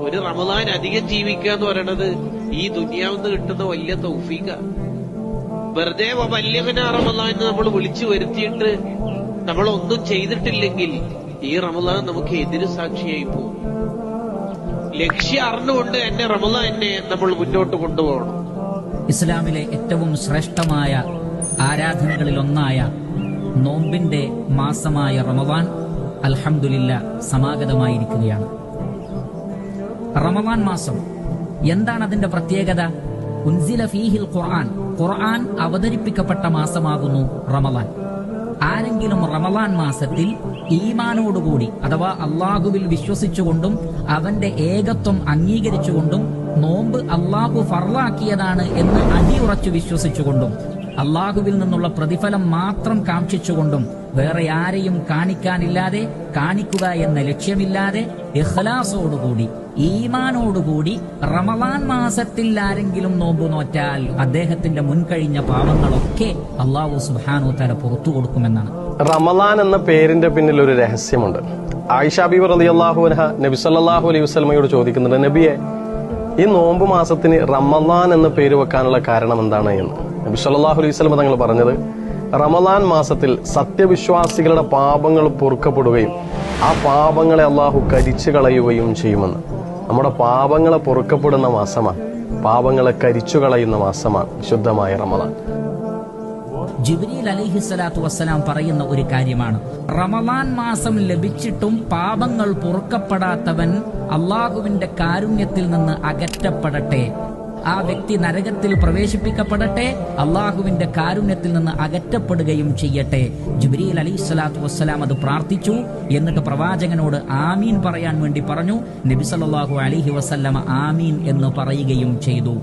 ഒരു റമദാൻ അധികം ജീവിക്കുക എന്ന് പറയണത് ഈ ദുനിയാവിന്ന് കിട്ടുന്ന വലിയ തൗഫീഖ. വെറുതെ വല്യവന റമദാൻ നമ്മൾ വിളിച്ചു വരുത്തിയിട്ട് നമ്മളൊന്നും ചെയ്തിട്ടില്ലെങ്കിൽ ഈ റമദാൻ നമുക്ക് എതിര് സാക്ഷിയായി പോകും. ലക്ഷ്യം അറിഞ്ഞുകൊണ്ട് തന്നെ റമദാനെ നമ്മൾ മുന്നോട്ട് കൊണ്ടുപോകണം. ഇസ്ലാമിലെ ഏറ്റവും ശ്രേഷ്ഠമായ ആരാധനകളിൽ ഒന്നായ നോമ്പിന്റെ മാസമായ റമദാൻ അൽഹംദുലില്ലാ സമാഗതമായിരിക്കുകയാണ്. റമദാൻ മാസം എന്താണ് അതിന്റെ പ്രത്യേകത? ഉൻസില ഫീഹിൽ ഖുർആൻ, ഖുർആൻ അവതരിപ്പിക്കപ്പെട്ട മാസമാകുന്നു റമദാൻ. ആരെങ്കിലും റമദാൻ മാസത്തിൽ ഈമാനോടുകൂടി അഥവാ അള്ളാഹുവിൽ വിശ്വസിച്ചുകൊണ്ടും അവന്റെ ഏകത്വം അംഗീകരിച്ചുകൊണ്ടും നോമ്പ് അള്ളാഹു ഫർളാക്കിയതാണ് എന്ന് അടിയുറച്ചു വിശ്വസിച്ചുകൊണ്ടും അള്ളാഹുവിൽ നിന്നുള്ള പ്രതിഫലം മാത്രം കാക്ഷിച്ചുകൊണ്ടും വേറെ ആരെയും കാണിക്കാനില്ലാതെ, കാണിക്കുക എന്ന ലക്ഷ്യമില്ലാതെ ഇഖ്ലാസോടുകൂടി ഈമാനോടുകൂടി റമദാൻ മാസത്തിൽ ആരെങ്കിലും നോമ്പ് നോറ്റാൽ അദ്ദേഹത്തിന്റെ മുൻകഴിഞ്ഞ പാപങ്ങളൊക്കെ അള്ളാഹു സുബ്ഹാനഹു വ തആല പുറത്തു കൊടുക്കുമെന്നാണ്. റമദാൻ എന്ന പേരിന്റെ പിന്നിൽ ഒരു രഹസ്യമുണ്ട്. ആയിഷ ബീവി റളിയല്ലാഹു അൻഹ നബി സല്ലല്ലാഹു അലൈഹി വസല്ലമയോട് ചോദിക്കുന്നുണ്ട്, നബിയെ, ഈ നോമ്പ് മാസത്തിന് റമദാൻ എന്ന പേര് വെക്കാനുള്ള കാരണം എന്താണ് എന്ന്. നബി സല്ലല്ലാഹു അലൈഹി വസല്ലം തങ്ങൾ പറഞ്ഞത്, റമദാൻ മാസത്തിൽ സത്യവിശ്വാസികളുടെ പാപങ്ങൾ പൊറുക്കപ്പെടുകയും ആ പാപങ്ങളെ അള്ളാഹു കരിച്ചു കളയുകയും ചെയ്യുമെന്ന്. നമ്മുടെ പാപങ്ങളെ പൊറുക്കപ്പെടുന്ന മാസമാണ്, പാപങ്ങളെ കരിച്ചു കളയുന്ന മാസമാണ് വിശുദ്ധമായ റമദാൻ. ജിബ്രീൽ അലൈഹിസ്സലാത്തു വസ്സലാം പറയുന്ന ഒരു കാര്യമാണ്, റമദാൻ മാസം ലഭിച്ചിട്ടും പാപങ്ങൾ പൊറുക്കപ്പെടാത്തവൻ അള്ളാഹുവിന്റെ കാരുണ്യത്തിൽ നിന്ന് അകറ്റപ്പെടട്ടെ, ആ വ്യക്തി നരകത്തിൽ പ്രവേശിപ്പിക്കപ്പെടട്ടെ, അള്ളാഹുവിന്റെ കാരുണ്യത്തിൽ നിന്ന് അകറ്റപ്പെടുകയും ചെയ്യട്ടെ. ജിബ്രീൽ അലൈഹിസ്സലാത്തു വസ്സലാം അത് പ്രാർത്ഥിച്ചു. എന്നിട്ട് പ്രവാചകനോട് ആമീൻ പറയാൻ വേണ്ടി പറഞ്ഞു. നബി സല്ലല്ലാഹു അലൈഹി വസല്ലമ ആമീൻ എന്ന് പറയുകയും ചെയ്തു.